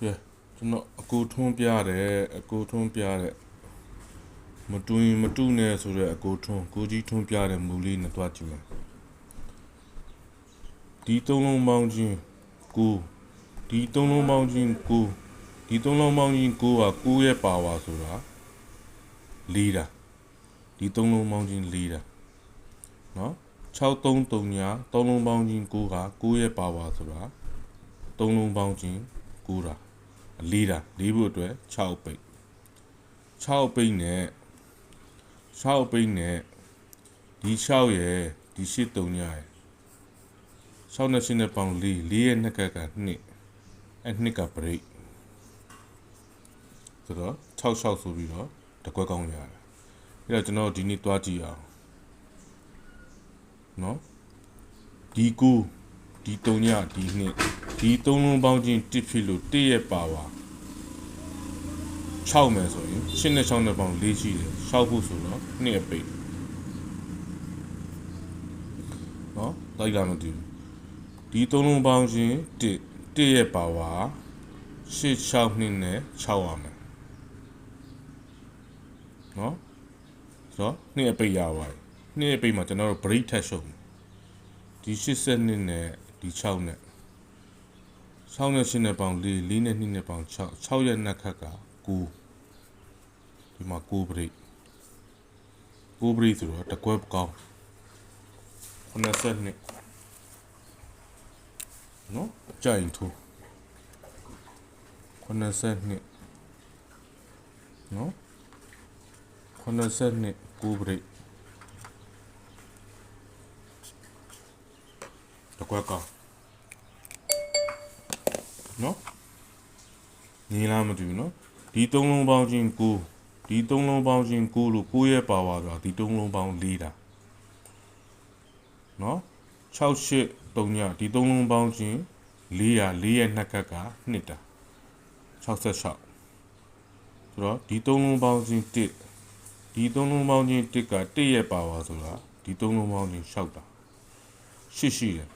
ကဲကျွန်တော်အကူထွန်းပြတဲ့မတူရင်မတူနဲ့ဆိုတဲ့အကူထွန်းကိုကြီးထွန်းပြတဲ့မူလေးနဲ့တွားကြည့်မယ်ဒီသုံးလုံးပေါင်းချင်းကိုဒီသုံးလုံးပေါင်းချင်းကိုဒီသုံးလုံးပေါင်းချင်းကိုက9ရဲ့ပါဝါဆိုတာ4တာဒီသုံးလုံးပေါင်းချင်း4တာနော်633ညာသုံးလုံးပေါင်းချင်း9က9ရဲ့ပါဝါဆိုတာသုံးလုံးပေါင်းချင်း9တာ4တာ4ဖို့အတွက်6ပိတ်6ပိတ်နဲ့ဒီ6ရဲ့ဒီ8 3ညာရဲ့6နဲ့8နဲ့ပေါင်း4ရဲ့နှစ်ကက2အဲ့နှစ်ကပရိတ်ဆိုတော့6ဆိုပြီးတော့တကွက်ကောင်းရတယ်အဲ့တော့ကျွန်တော်ဒီနေ့တွားကြည့်အောင်နော်ဒီ9ဒီ3ညဒီ2ဒီ3လုံးပေါင်းချင်း1ဖြစ်လို့1ရဲ့ပါဝါ6မယ်ဆိုရင်8နဲ့6နဲ့ပေါင်း4ရှိတယ်6ဖို့ဆိုတော့2ရဲ့ပိတ်နော်လိုက်လာမတူဒီ3လုံးပေါင်းချင်း1ရဲ့ပါဝါ8 6နှစ်နဲ့6ရမယ်နော်ဆိုတော့2ရဲ့ပိတ်ရပါတယ်2ရဲ့ပိတ်မှာကျွန်တော်တို့ break ထပ်ရှုံဒီ80နှစ်နဲ့ဒီ6နဲ့6နဲ့8နဲ့ပေါင်း4 4နဲ့2နဲ့ပေါင်း6ရဲ့နှစ်ခက်က9ဒီမှာ9 break ဆိုတော့တကွက်ကောင်း80နှစ်နော်ကြိုင်ထိုး80နှစ်နော်80နှစ်9 break တကွက်ကောင်းနော်ညီလားမတူဘူးနော်ဒီ3လုံးပေါင်းချင်း9ဒီ3လုံးပေါင်းချင်း9လို့9ရဲ့ပါဝါဆိုတာဒီ3လုံးပေါင်း4တာနော်6 8 3ညဒီ3လုံးပေါင်းချင်း4ရဲ့နှစ်ခက်က2တာ66ဆိုတော့ဒီ3လုံးပေါင်းချင်း1ဒီ3လုံးပေါင်းချင်း1က1ရဲ့ပါဝါဆိုတာဒီ3လုံးပေါင်းချင်း6တာ8ရှိတယ်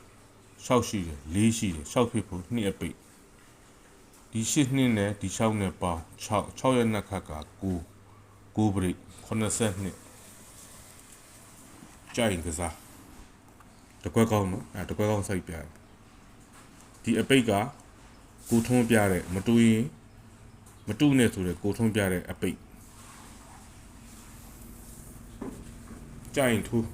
6ရှိတယ်4ရှိတယ်6ဖြစ်ဖို့2အပိတ်ဒီ8နှစ်နဲ့ဒီ6နဲ့ပေါင်း6ရဲ့နှစ်ခက်က9 9 break 80နှစ်ကြိုင်ကစားတကွက်ကောင်းနော်တကွက်ကောင်းစိုက်ပြတယ်ဒီအပိတ်ကကိုထွန်းပြတဲ့မတူရင်မတူနဲ့ဆိုတဲ့ကိုထွန်းပြတဲ့အပိတ်ကြိုင်ထူး